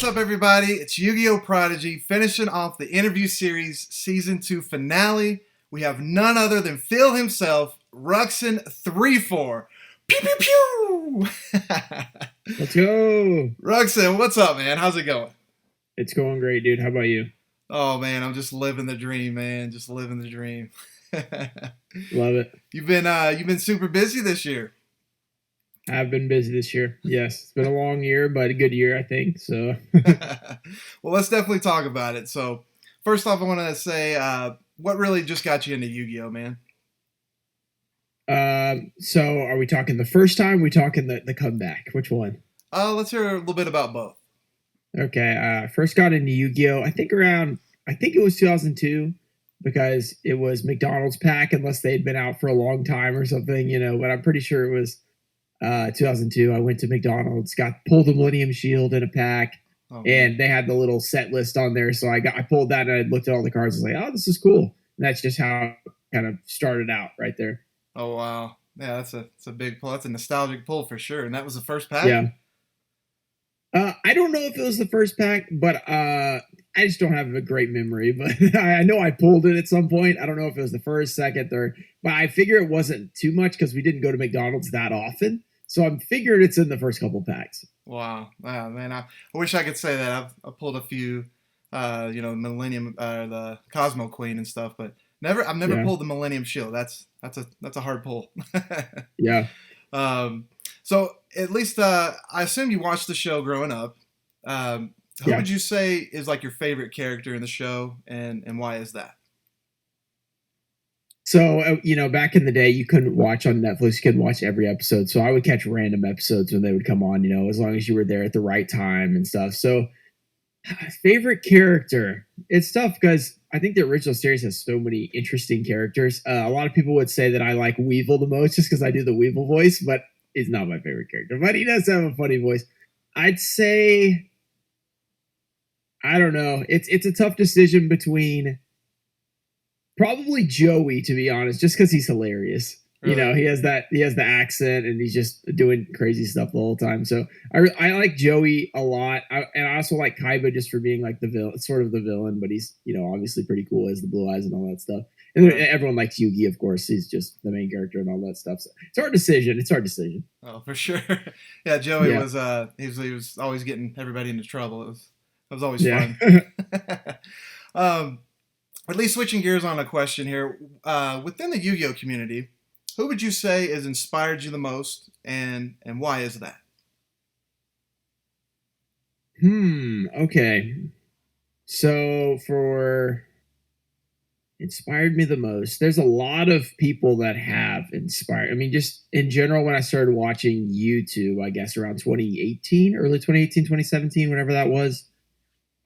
up, everybody? It's Yu-Gi-Oh! Prodigy finishing off the interview series Season 2 finale. We have none other than Phil himself, Ruxin34. Pew, pew, pew! Let's go. Ruxin, what's up, man? How's it going? It's going great, dude. How about you? Oh, man, I'm just living the dream, man. Just living the dream. Love it. You've been super busy this year. I've been busy this year. Yes, it's been a long year, but a good year, I think. So, well, let's definitely talk about it. So, first off, I want to say, what really just got you into Yu-Gi-Oh, man? so are we talking the first time? We talking the comeback? Which one? Let's hear a little bit about both. Okay. First got into Yu-Gi-Oh. I think it was 2002 because it was McDonald's pack, unless they'd been out for a long time or something, But I'm pretty sure it was 2002. I went to McDonald's, pulled the Millennium Shield in a pack, and they had the little set list on there. So I pulled that and I looked at all the cards. I was like, oh, this is cool. And that's just how it kind of started out right there. Oh wow, yeah, that's a big pull. That's a nostalgic pull for sure. And that was the first pack. Yeah. I don't know if it was the first pack, but I just don't have a great memory. But I know I pulled it at some point. I don't know if it was the first, second, third, but I figure it wasn't too much because we didn't go to McDonald's that often. So I'm figuring it's in the first couple packs. Wow, man, I wish I could say that. I've pulled a few, Millennium, the Cosmo Queen and stuff, but I've never pulled the Millennium Shield. That's a hard pull. Yeah. So at least I assume you watched the show growing up. Who would you say is like your favorite character in the show, and why is that? So, back in the day, you couldn't watch on Netflix. You couldn't watch every episode. So I would catch random episodes when they would come on, as long as you were there at the right time and stuff. So favorite character, it's tough because I think the original series has so many interesting characters. A lot of people would say that I like Weevil the most just because I do the Weevil voice, but he's not my favorite character. But he does have a funny voice. I'd say, I don't know. It's a tough decision between probably Joey, to be honest, just because he's hilarious. Really? He has the accent and he's just doing crazy stuff the whole time. So I like Joey a lot. And I also like Kaiba just for being like the villain, sort of the villain, but he's, obviously pretty cool, has the blue eyes and all that stuff. And everyone likes Yugi, of course. He's just the main character and all that stuff. So it's a hard decision. Oh, for sure. Yeah, Joey was he was always getting everybody into trouble. It was always fun. At least switching gears on a question here. Within the Yu-Gi-Oh community, who would you say has inspired you the most, and why is that? Okay. So for inspired me the most, there's a lot of people that have inspired. I mean, just in general, when I started watching YouTube, I guess around 2018, early 2018, 2017, whenever that was,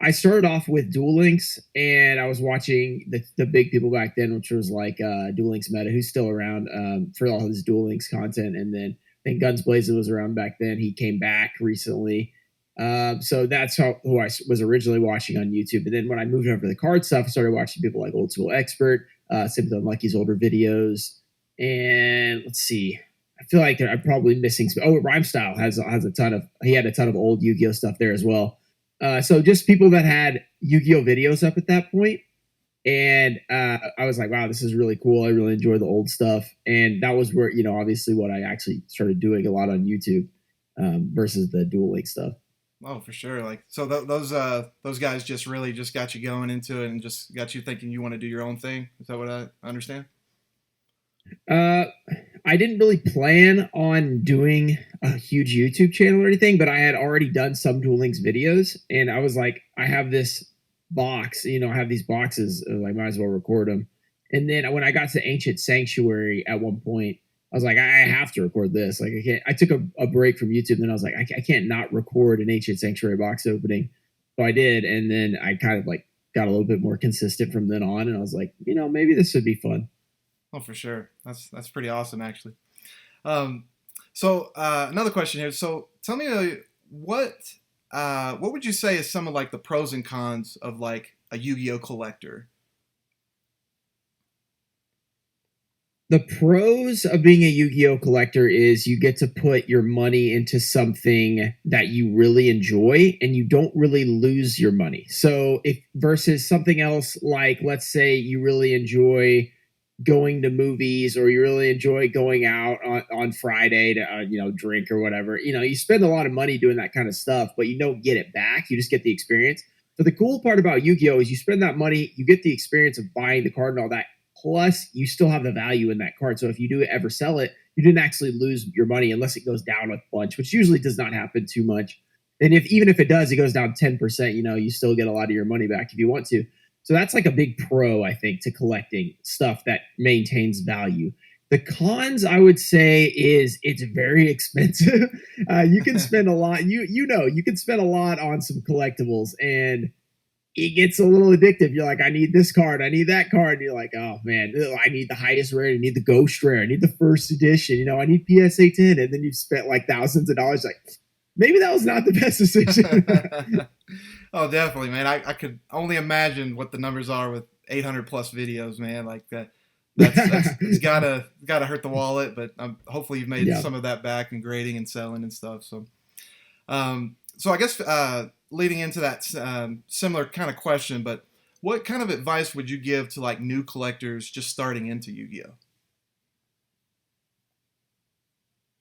I started off with Duel Links, and I was watching the big people back then, which was like Duel Links Meta, who's still around for all his Duel Links content. And then I think Guns Blazing was around back then. He came back recently. So that's who I was originally watching on YouTube. And then when I moved over to the card stuff, I started watching people like Old School Expert, some of the Unlucky's older videos. And let's see. I feel like I'm probably missing some. Oh, Rhyme Style has a ton of old Yu-Gi-Oh stuff there as well. So just people that had Yu-Gi-Oh videos up at that point. And I was like, wow, this is really cool. I really enjoy the old stuff. And that was where, obviously what I actually started doing a lot on YouTube versus the Duel Link stuff. Oh, for sure. Like, so those guys just really just got you going into it and just got you thinking you want to do your own thing. Is that what I understand? I didn't really plan on doing a huge YouTube channel or anything, but I had already done some Duel Links videos, and I was like, I have this box, I have these boxes, I might as well record them. And then when I got to Ancient Sanctuary at one point, I was like, I have to record this. Like, I can't. I took a break from YouTube, and then I was like, I can't not record an Ancient Sanctuary box opening. So I did, and then I kind of like got a little bit more consistent from then on, and I was like, maybe this would be fun. Oh, for sure. That's pretty awesome, actually. So another question here. So tell me what would you say is some of like the pros and cons of like a Yu-Gi-Oh collector? The pros of being a Yu-Gi-Oh collector is you get to put your money into something that you really enjoy and you don't really lose your money. So if versus something else like let's say you really enjoy going to movies or you really enjoy going out on Friday to drink or whatever. You spend a lot of money doing that kind of stuff, but you don't get it back. You just get the experience. But the cool part about Yu-Gi-Oh is you spend that money, you get the experience of buying the card and all that. Plus, you still have the value in that card. So if you do ever sell it, you didn't actually lose your money unless it goes down a bunch, which usually does not happen too much. And if even if it does, it goes down 10%, you still get a lot of your money back if you want to. So that's like a big pro, I think, to collecting stuff that maintains value. The cons, I would say, is it's very expensive. You can spend a lot. You can spend a lot on some collectibles, and it gets a little addictive. You're like, I need this card, I need that card. And you're like, oh man, I need the highest rare, I need the ghost rare, I need the first edition. I need PSA 10, and then you've spent like thousands of dollars. Like, maybe that was not the best decision. Oh, definitely, man. I could only imagine what the numbers are with 800 plus videos, man. Like that. It's gotta hurt the wallet, but hopefully you've made some of that back in grading and selling and stuff. So, so I guess leading into that similar kind of question, but what kind of advice would you give to like new collectors just starting into Yu-Gi-Oh?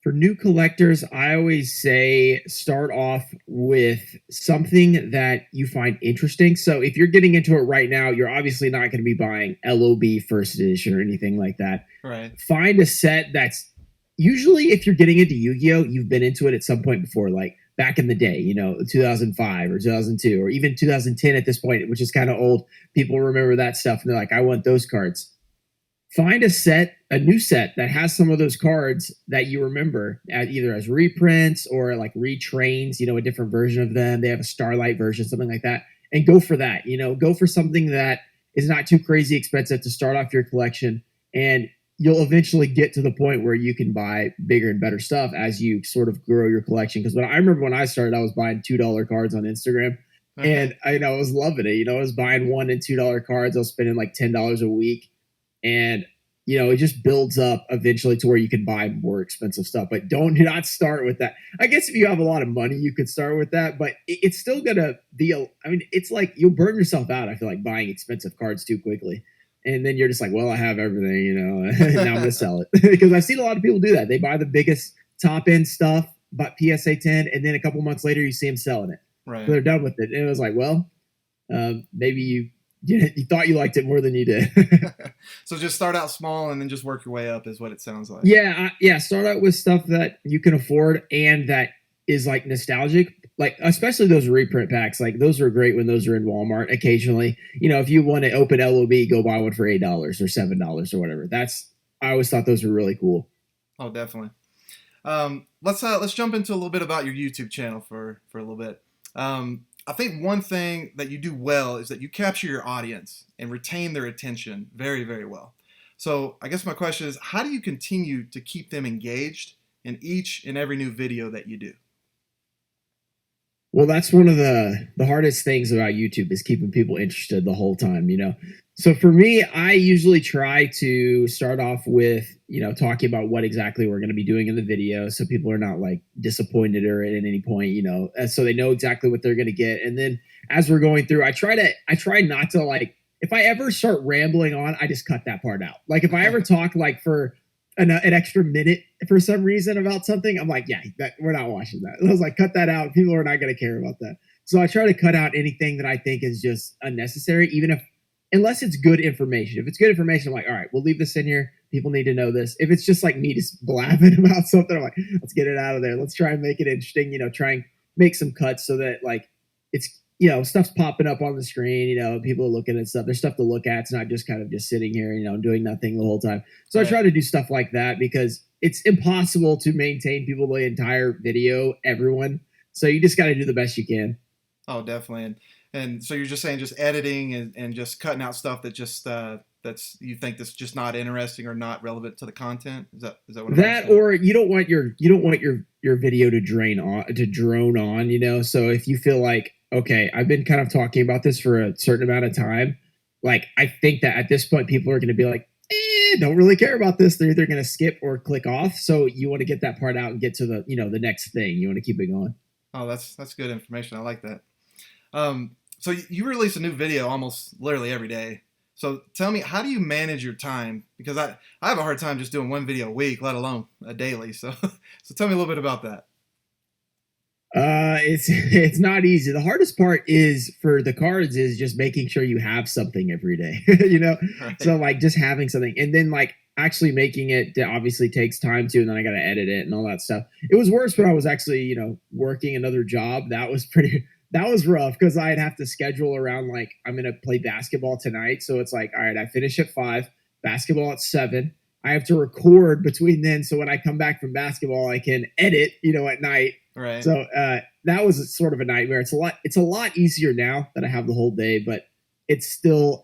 For new collectors, I always say start off with something that you find interesting. So if you're getting into it right now, you're obviously not going to be buying LOB first edition or anything like that. Right. Find a set that's usually, if you're getting into Yu-Gi-Oh, you've been into it at some point before, like back in the day, 2005 or 2002 or even 2010 at this point, which is kind of old. People remember that stuff and they're like, I want those cards. Find a new set that has some of those cards that you remember either as reprints or like retrains, a different version of them. They have a Starlight version, something like that, and go for that. Go for something that is not too crazy expensive to start off your collection, and you'll eventually get to the point where you can buy bigger and better stuff as you sort of grow your collection. Because I remember when I started, I was buying $2 cards on Instagram. And I was loving it. I was buying $1 and $2 cards. I was spending like $10 a week. And, it just builds up eventually to where you can buy more expensive stuff. But do not start with that. I guess if you have a lot of money, you could start with that. But it's still going to be, it's like you'll burn yourself out, I feel like, buying expensive cards too quickly. And then you're just like, well, I have everything, now I'm going to sell it. Because I've seen a lot of people do that. They buy the biggest top end stuff, but PSA 10, and then a couple months later, you see them selling it. Right. So they're done with it. And it was like, well, maybe you thought you liked it more than you did. So just start out small and then just work your way up is what it sounds like. Yeah. Start out with stuff that you can afford and that is like nostalgic. Like, especially those reprint packs, like those are great when those are in Walmart occasionally. If you want to open LOB, go buy one for $8 or $7 or whatever. I always thought those were really cool. Oh, definitely. Let's jump into a little bit about your YouTube channel for a little bit. I think one thing that you do well is that you capture your audience and retain their attention very, very well. So I guess my question is, how do you continue to keep them engaged in each and every new video that you do? Well, that's one of the hardest things about YouTube is keeping people interested the whole time, So for me, I usually try to start off with, talking about what exactly we're going to be doing in the video. So people are not like disappointed or at any point, so they know exactly what they're going to get. And then as we're going through, I try not to like, if I ever start rambling on, I just cut that part out. Like if I ever talk like for an extra minute for some reason about something, I'm like, yeah, we're not watching that. I was like, cut that out. People are not going to care about that. So I try to cut out anything that I think is just unnecessary, unless it's good information. If it's good information, I'm like, all right, we'll leave this in here. People need to know this. If it's just like me just blabbing about something, I'm like, let's get it out of there. Let's try and make it interesting, try and make some cuts so that like it's, stuff's popping up on the screen, people are looking at stuff. There's stuff to look at. It's not just kind of just sitting here, doing nothing the whole time. So right. I try to do stuff like that because it's impossible to maintain people the entire video, everyone. So you just got to do the best you can. Oh, definitely. And so you're just saying just editing and just cutting out stuff that just that's you think that's just not interesting or not relevant to the content. Is that what that or you don't want your video to drone on, So if you feel like, okay, I've been kind of talking about this for a certain amount of time, like I think that at this point people are going to be like, don't really care about this. They're either going to skip or click off. So you want to get that part out and get to the, the next thing. You want to keep it going. Oh, that's good information. I like that. So you release a new video almost literally every day. So tell me, how do you manage your time? Because I have a hard time just doing one video a week, let alone a daily. So so tell me a little bit about that. It's not easy. The hardest part is for the cards is just making sure you have something every day, Right. So like just having something, and then like actually making it obviously takes time too, and then I got to edit it and all that stuff. It was worse when I was actually, working another job. That was rough because I'd have to schedule around like I'm going to play basketball tonight. So it's like, all right, I finish at 5, basketball at 7. I have to record between then. So when I come back from basketball, I can edit, at night. Right. So that was sort of a nightmare. It's a lot easier now that I have the whole day, but it's still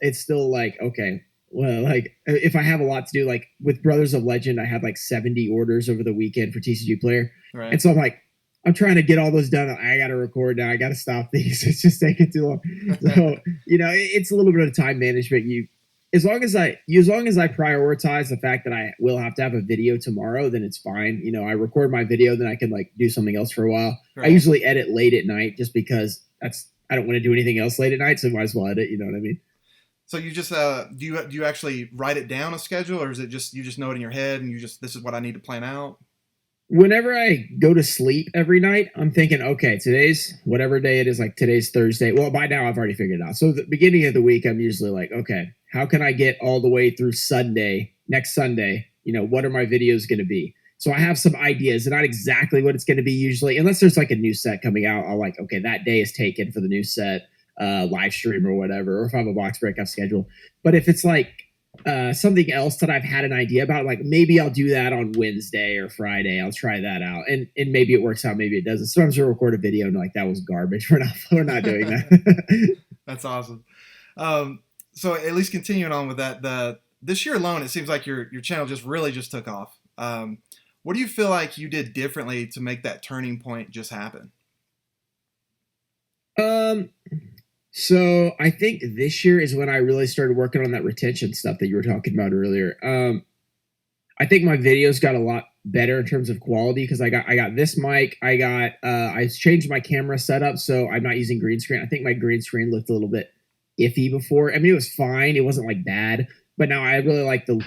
like, okay, well, like if I have a lot to do, like with Brothers of Legend, I had like 70 orders over the weekend for TCG Player. Right. And so I'm like, I'm trying to get all those done. I got to record now. I got to stop these. It's just taking too long. So, it's a little bit of time management. As long as I prioritize the fact that I will have to have a video tomorrow, then it's fine. I record my video, then I can like do something else for a while. Right. I usually edit late at night just because I don't want to do anything else late at night. So I might as well edit. You know what I mean? So you just, do you actually write it down a schedule, or is it just, you just know it in your head and this is what I need to plan out? Whenever I go to sleep every night, I'm thinking, okay, today's whatever day it is, like today's Thursday. Well, by now I've already figured it out. So the beginning of the week, I'm usually like, okay, how can I get all the way through next Sunday? What are my videos going to be? So I have some ideas, and not exactly what it's going to be usually, unless there's like a new set coming out. I'll like, okay, that day is taken for the new set, live stream or whatever, or if I have a box break, I've scheduled. But if it's like, something else that I've had an idea about, like maybe I'll do that on Wednesday or Friday. I'll try that out, and maybe it works out, maybe it doesn't. Sometimes we'll record a video and like that was garbage. We're not doing that. That's awesome. So at least continuing on with that, this year alone, it seems like your channel just took off. What do you feel like you did differently to make that turning point just happen? So I think this year is when I really started working on that retention stuff that you were talking about earlier. I think my videos got a lot better in terms of quality because I got this mic. I changed my camera setup, so I'm not using green screen. I think my green screen looked a little bit iffy before. I mean, it was fine. It wasn't like bad, but now I really like the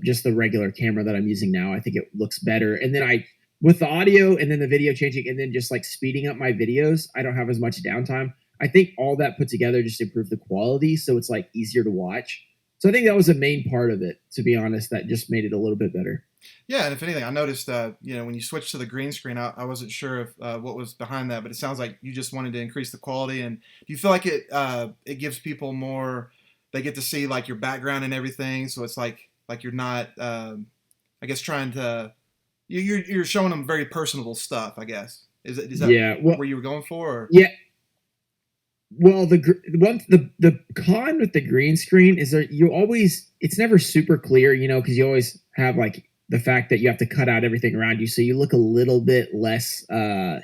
just the regular camera that I'm using now. I think it looks better. And then with the audio and then the video changing and then just like speeding up my videos, I don't have as much downtime. I think all that put together just improved the quality, so it's like easier to watch. So I think that was the main part of it, to be honest, that just made it a little bit better. Yeah, and if anything, I noticed, when you switched to the green screen, I wasn't sure if what was behind that, but it sounds like you just wanted to increase the quality. And do you feel like it gives people more? They get to see like your background and everything, so it's like you're not, I guess, trying to you're showing them very personable stuff. I guess is that where you were going for? Or? Yeah. Well, the con with the green screen is that it's never super clear, because you always have like the fact that you have to cut out everything around you, so you look a little bit less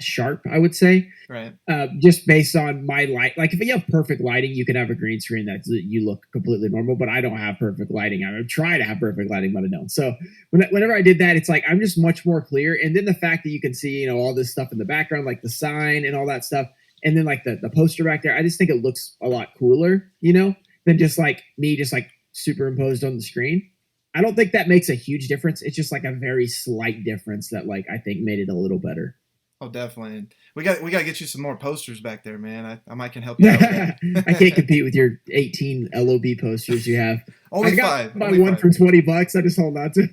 sharp, I would say. Right. Just based on my light, like if you have perfect lighting, you can have a green screen that you look completely normal. But I don't have perfect lighting. I would try to have perfect lighting, but I don't. So whenever I did that, it's like I'm just much more clear. And then the fact that you can see, all this stuff in the background, like the sign and all that stuff. And then like the poster back there, I just think it looks a lot cooler, than just like me just like superimposed on the screen. I don't think that makes a huge difference. It's just like a very slight difference that like I think made it a little better. Oh, definitely. We got to get you some more posters back there, man. I might can help you out. I can't compete with your 18 LOB posters you have. Only 5. Buy one for $20. I just hold on to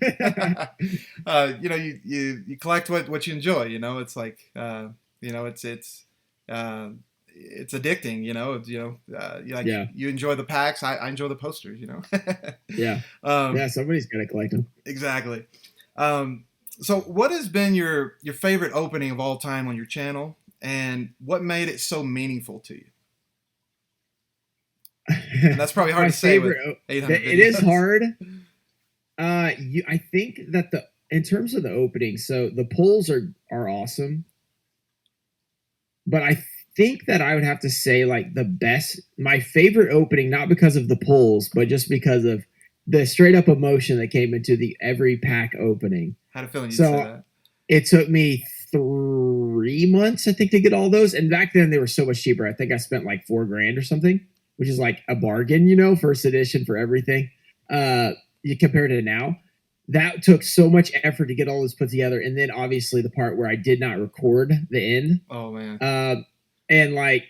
it. You collect what you enjoy. It's like it's addicting, you enjoy the packs. I enjoy the posters, Yeah. Somebody's got to collect them. Exactly. So what has been your favorite opening of all time on your channel, and what made it so meaningful to you? And that's probably hard to say with 800 videos. It is hard. I think that in terms of the opening, so the polls are awesome. But I think that I would have to say like my favorite opening, not because of the polls, but just because of the straight up emotion that came into the every pack opening. Had a feeling you'd say So that. it took me 3 months, I think, to get all those. And back then they were so much cheaper. I think I spent like $4,000 or something, which is like a bargain, first edition for everything. You compare it to now. That took so much effort to get all this put together. And then obviously the part where I did not record the end. Oh man. And like,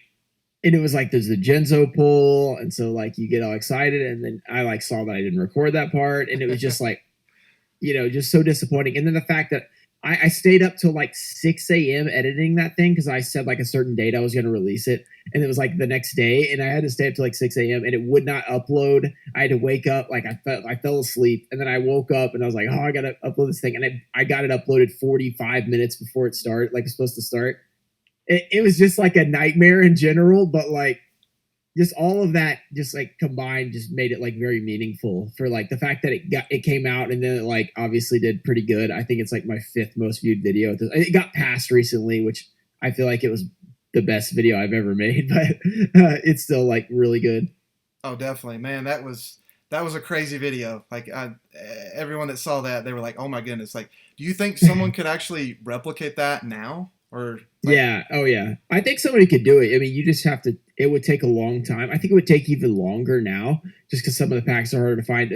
and it was like there's the Genzo pull, and so like you get all excited, and then I like saw that I didn't record that part, and it was just like, just so disappointing. And then the fact that I stayed up till like 6 a.m. editing that thing because I said like a certain date I was going to release it, and it was like the next day, and I had to stay up till like 6 a.m. and it would not upload. I had to wake up, like I fell asleep, and then I woke up and I was like, oh, I got to upload this thing, and I got it uploaded 45 minutes before it started, like it's supposed to start. It was just like a nightmare in general, but like just all of that just like combined just made it like very meaningful for like the fact that it came out and then it like obviously did pretty good. I think it's like my 5th most viewed video. It got passed recently, which I feel like it was the best video I've ever made, but it's still like really good. Oh, definitely, man. That was a crazy video. Like everyone that saw that, they were like, "Oh my goodness!" Like, do you think someone could actually replicate that now? Or like, yeah, oh yeah, I think somebody could do it. I mean, you just have to. It would take a long time. I think it would take even longer now, just because some of the packs are harder to find.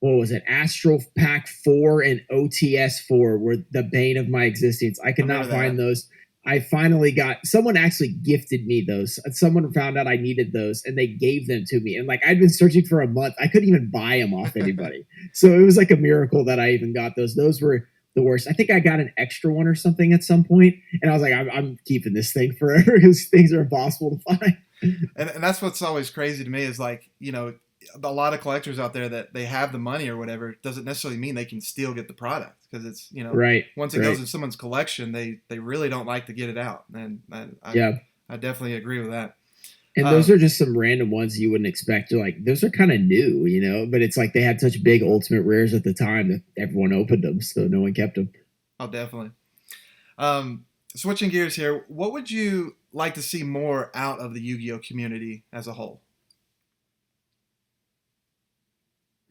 What was it? Astral Pack 4 and OTS 4 were the bane of my existence. I could not find those. I finally got someone actually gifted me those. Someone found out I needed those, and they gave them to me. And like I'd been searching for a month, I couldn't even buy them off anybody. So it was like a miracle that I even got those. Those were the worst. I think I got an extra one or something at some point, and I was like, I'm keeping this thing forever because things are impossible to find. And that's what's always crazy to me is like, a lot of collectors out there that they have the money or whatever doesn't necessarily mean they can still get the product because it's, right. Once it goes in someone's collection, they really don't like to get it out. And I definitely agree with that. And those are just some random ones you wouldn't expect. You're like, those are kind of new, but it's like they had such big ultimate rares at the time that everyone opened them, so no one kept them. Oh, definitely. Switching gears here, what would you like to see more out of the Yu-Gi-Oh community as a whole?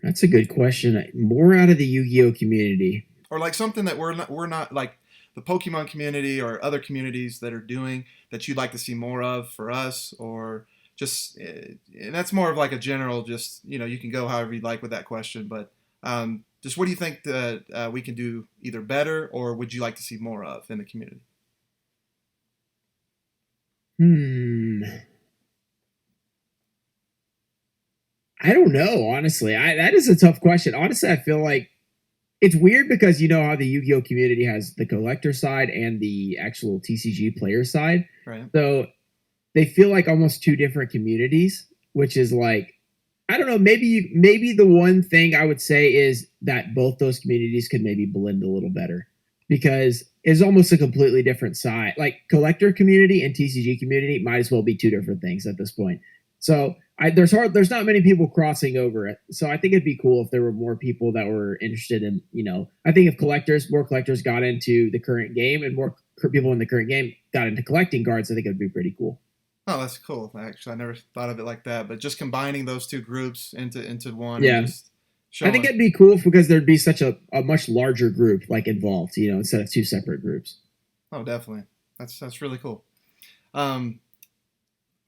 That's a good question. More out of the Yu-Gi-Oh community, or like something that we're not like the Pokemon community or other communities that are doing that you'd like to see more of for us, or just, and that's more of like a general, just, you can go however you'd like with that question, but just what do you think that we can do either better, or would you like to see more of in the community? I don't know, honestly. That is a tough question. Honestly, I feel like it's weird because you know how the Yu-Gi-Oh community has the collector side and the actual TCG player side. Right. So they feel like almost two different communities, which is like, I don't know, maybe the one thing I would say is that both those communities could maybe blend a little better because it's almost a completely different side. Like collector community and TCG community might as well be two different things at this point. So there's not many people crossing over it. So I think it'd be cool if there were more people that were interested in, I think if more collectors got into the current game and more people in the current game got into collecting cards, I think it'd be pretty cool. Oh, that's cool. Actually, I never thought of it like that, but just combining those two groups into one. Yeah. I think it'd be cool because there'd be such a much larger group like involved, instead of two separate groups. Oh, definitely. That's really cool.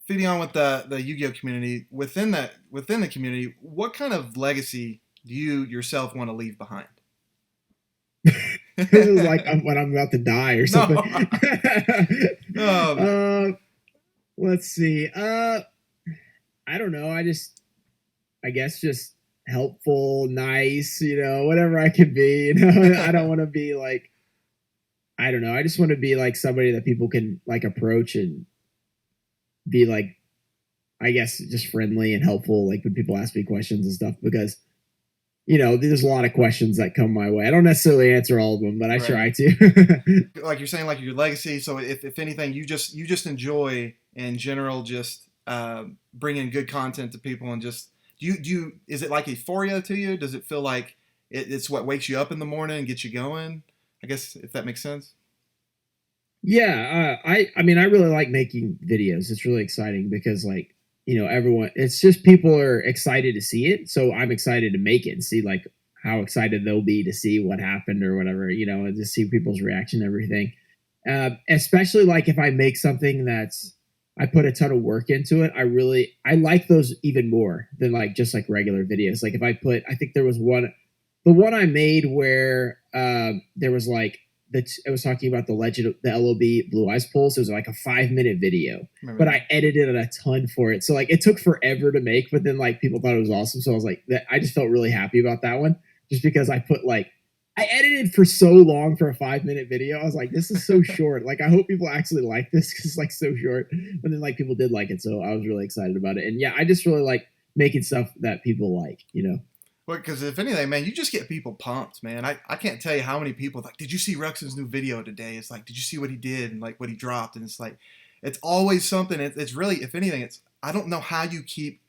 Feeding on with the Yu-Gi-Oh community, within the community, what kind of legacy do you yourself want to leave behind? This is like when I'm about to die or something. No. Let's see. I don't know. I guess just helpful, nice, whatever I can be. I don't want to be like, I don't know. I just want to be like somebody that people can like approach and be like, I guess just friendly and helpful, like when people ask me questions and stuff, because there's a lot of questions that come my way. I don't necessarily answer all of them, but I try to. Like you're saying, like your legacy. So if anything, you just enjoy in general, just bringing good content to people, and just do you is it like euphoria to you? Does it feel like it's what wakes you up in the morning and gets you going? I guess if that makes sense. Yeah, I mean, I really like making videos. It's really exciting because like everyone, it's just people are excited to see it. So I'm excited to make it and see like how excited they'll be to see what happened or whatever, and just see people's reaction and everything. Especially like if I make something I put a ton of work into it. I like those even more than like just like regular videos. Like if I think there was the one I made where there was like it was talking about the legend of the LOB Blue Eyes Pulse. It was like a 5-minute video, but I edited a ton for it. So like it took forever to make, but then like people thought it was awesome. So I was like, I just felt really happy about that one, just because I edited for so long for a 5-minute video. I was like, this is so short. Like I hope people actually like this because it's like so short. But then like people did like it, so I was really excited about it. And yeah, I just really like making stuff that people like. Well, because if anything, man, you just get people pumped, man. I can't tell you how many people like, did you see Ruxin's new video today? It's like, did you see what he did and like what he dropped? And it's like, it's always something. It's really, if anything, I don't know how you keep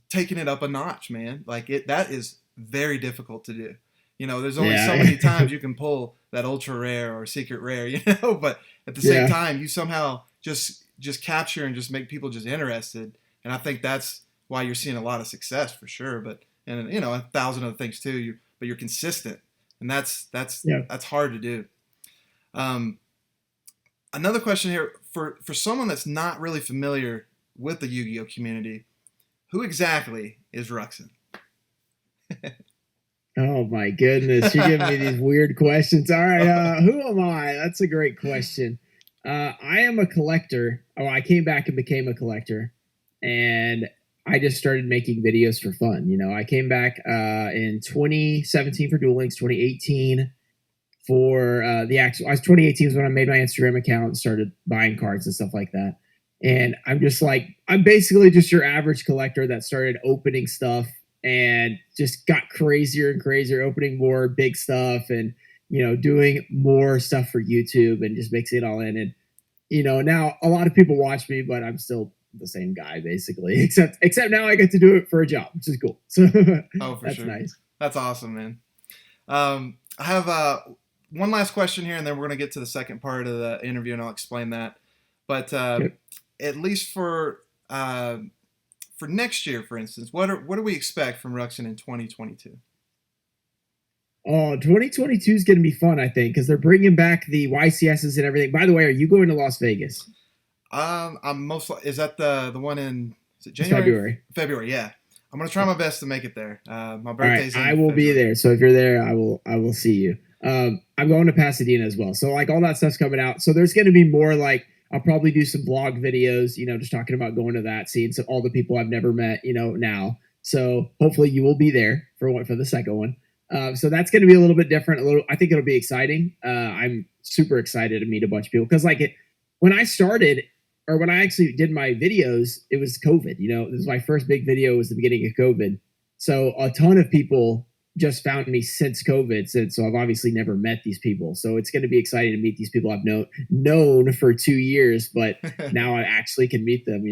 taking it up a notch, man. Like that is very difficult to do. There's only so many times you can pull that ultra rare or secret rare, but at the same time, you somehow just capture and just make people just interested. And I think that's why you're seeing a lot of success for sure. But and 1,000 other things too. But you're consistent, and that's hard to do. Another question here for someone that's not really familiar with the YuGiOh community, who exactly is Ruxin? Oh my goodness, you're giving me these weird questions. All right, who am I? That's a great question. I am a collector. Oh, I came back and became a collector, and I just started making videos for fun. I came back in 2017 for Duel Links, 2018 for the actual. 2018 was when I made my Instagram account and started buying cards and stuff like that. And I'm basically just your average collector that started opening stuff and just got crazier and crazier, opening more big stuff and doing more stuff for YouTube and just mixing it all in. And now a lot of people watch me, but I'm still the same guy basically, except now I get to do it for a job, which is cool. So that's sure. Nice. That's awesome, man. I have one last question here, and then we're going to get to the second part of the interview, and I'll explain that. But at least for next year, for instance, what do we expect from Ruxin in 2022? Oh, 2022 is going to be fun, I think, because they're bringing back the YCSs and everything. By the way, are you going to Las Vegas? I'm is that the one in, is it January? February, yeah. I'm gonna try my best to make it there. My birthday's I will be there, so if you're there, I will see you. I'm going to Pasadena as well, so like all that stuff's coming out. So there's going to be more like I'll probably do some vlog videos, just talking about going to that, seeing all the people I've never met, now. So hopefully you will be there for the second one. So that's going to be a little bit different. I think it'll be exciting. I'm super excited to meet a bunch of people because when I started. Or when I actually did my videos, it was COVID. This was my first big video was the beginning of COVID. So a ton of people just found me since COVID. So I've obviously never met these people. So it's going to be exciting to meet these people I've known for 2 years, but now I actually can meet them,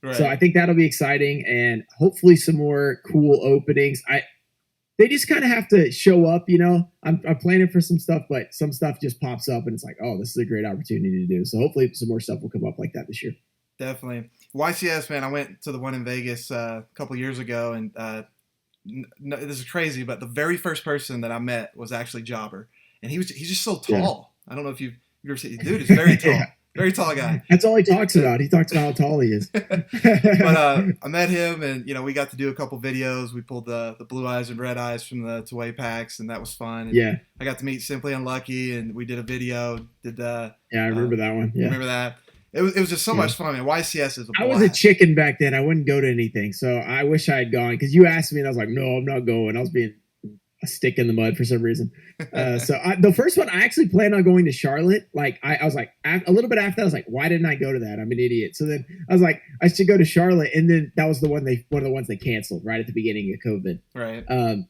Right. So I think that'll be exciting and hopefully some more cool openings. They just kind of have to show up, I'm planning for some stuff, but some stuff just pops up and it's like, oh, this is a great opportunity to do. So hopefully some more stuff will come up like that this year. Definitely. YCS, man, I went to the one in Vegas a couple years ago, and this is crazy, but the very first person that I met was actually Jobber. And he's just so tall. Yeah. I don't know if you've ever seen, dude is very tall. Yeah. Very tall guy. That's all he talks about. He talks about how tall he is. But I met him, and we got to do a couple videos. We pulled the blue eyes and red eyes from the two-way packs, and that was fun. And yeah, I got to meet Simply Unlucky, and we did a video. Yeah, I remember that one. Yeah, remember that? It was just so much fun. I mean, YCS is a blast. I was a chicken back then. I wouldn't go to anything, so I wish I had gone because you asked me, and I was like, no, I'm not going. I was being a stick in the mud for some reason. The first one, I actually planned on going to Charlotte. Like I was like, a little bit after that, I was like, why didn't I go to that? I'm an idiot. So then I was like, I should go to Charlotte. And then that was one of the ones they canceled right at the beginning of COVID. Right.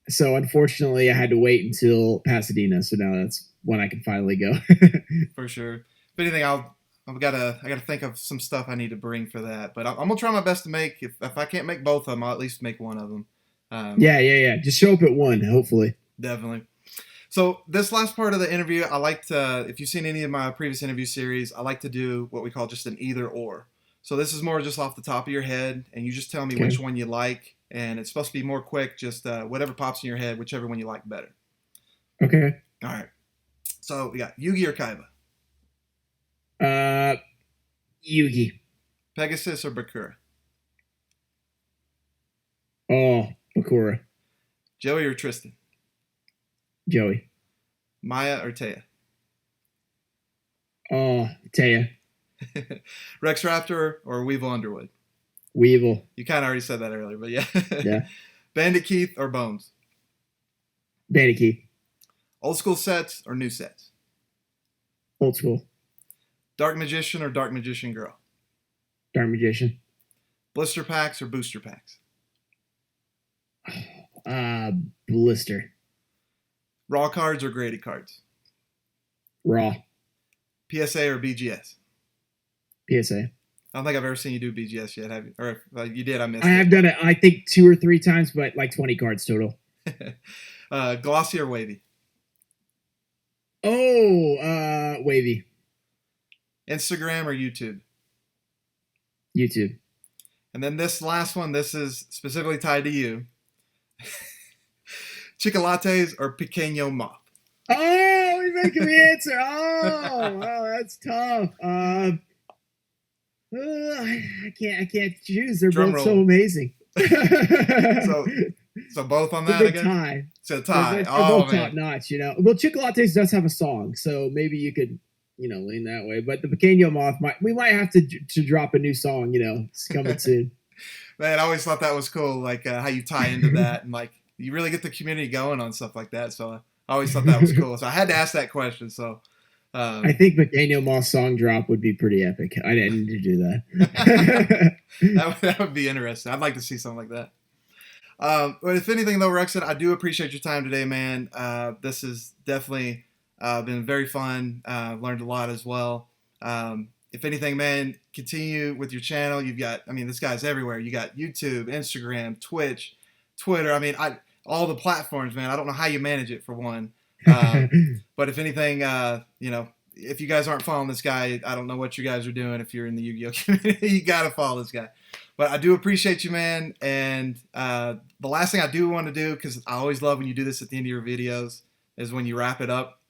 So unfortunately I had to wait until Pasadena. So now that's when I can finally go. For sure. If anything, I gotta think of some stuff I need to bring for that. But I'm gonna try my best to make, if I can't make both of them, I'll at least make one of them. Yeah. Just show up at one, hopefully. Definitely. So this last part of the interview, I like to, if you've seen any of my previous interview series, I like to do what we call just an either or. So this is more just off the top of your head, and you just tell me Okay. which one you like. And it's supposed to be more quick, just whatever pops in your head, whichever one you like better. Okay. All right. So we got Yugi or Kaiba? Yugi. Pegasus or Bakura? Oh, Bakura. Joey or Tristan? Joey. Maya or Taya? Oh, Taya. Rex Raptor or Weevil Underwood? Weevil. You kind of already said that earlier, but yeah. Yeah. Bandit Keith or Bones? Bandit Keith. Old school sets or new sets? Old school. Dark Magician or Dark Magician Girl? Dark Magician. Blister packs or booster packs? Blister. Raw cards or graded cards? Raw. PSA or BGS? PSA. I don't think I've ever seen you do BGS yet, have you? Or if you did, I missed I have done it, I think 2 or 3 times, but like 20 cards total. Glossy or wavy? Oh, wavy. Instagram or YouTube? YouTube. And then this last one, this is specifically tied to you. Chocolates or Pequeño Moth? Oh, you're making me answer. Oh, that's tough. I can't choose. They're Drum both roll. so amazing. So both on It's a that big again? tie. So tie. They're Oh, both top man. notch, you know. Well, Chocolates does have a song, so maybe you could, you know, lean that way. But the Pequeño Moth, we might have to drop a new song, you know. It's coming soon. Man, I always thought that was cool, like how you tie into that, and like you really get the community going on stuff like that. So I always thought that was cool. So I had to ask that question. So I think Pequeño Moth song drop would be pretty epic. I didn't need to do that. that would be interesting. I'd like to see something like that. But if anything, though, Ruxin, I do appreciate your time today, man. This has definitely been very fun. Learned a lot as well. If anything, man, continue with your channel. You've got, I mean, this guy's everywhere. You got YouTube, Instagram, Twitch, Twitter. I mean, all the platforms, man. I don't know how you manage it, for one. But if anything, you know, if you guys aren't following this guy, I don't know what you guys are doing. If you're in the YuGiOh community, you got to follow this guy. But I do appreciate you, man. And the last thing I do want to do, because I always love when you do this at the end of your videos, is when you wrap it up.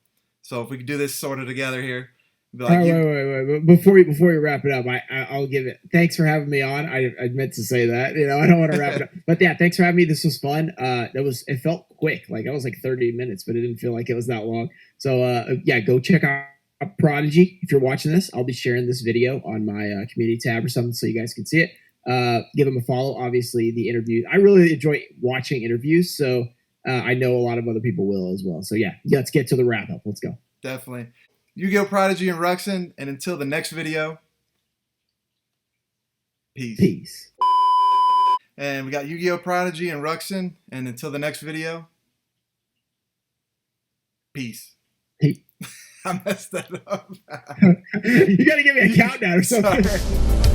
So if we could do this sort of together here. Be like, wait. Before you wrap it up, I'll give it. Thanks for having me on. I meant to say that. You know, I don't want to wrap it up, but yeah, thanks for having me. This was fun. It felt quick. Like it was like 30 minutes, but it didn't feel like it was that long. So yeah, go check out Prodigy if you're watching this. I'll be sharing this video on my community tab or something so you guys can see it. Give them a follow. Obviously, the interview. I really enjoy watching interviews, so I know a lot of other people will as well. So yeah, let's get to the wrap up. Let's go. Definitely. YuGiOh Prodigy and Ruxin, and until the next video, peace. Peace. And we got YuGiOh Prodigy and Ruxin, and until the next video, peace. Hey. I messed that up. You got to give me a countdown or something. Sorry.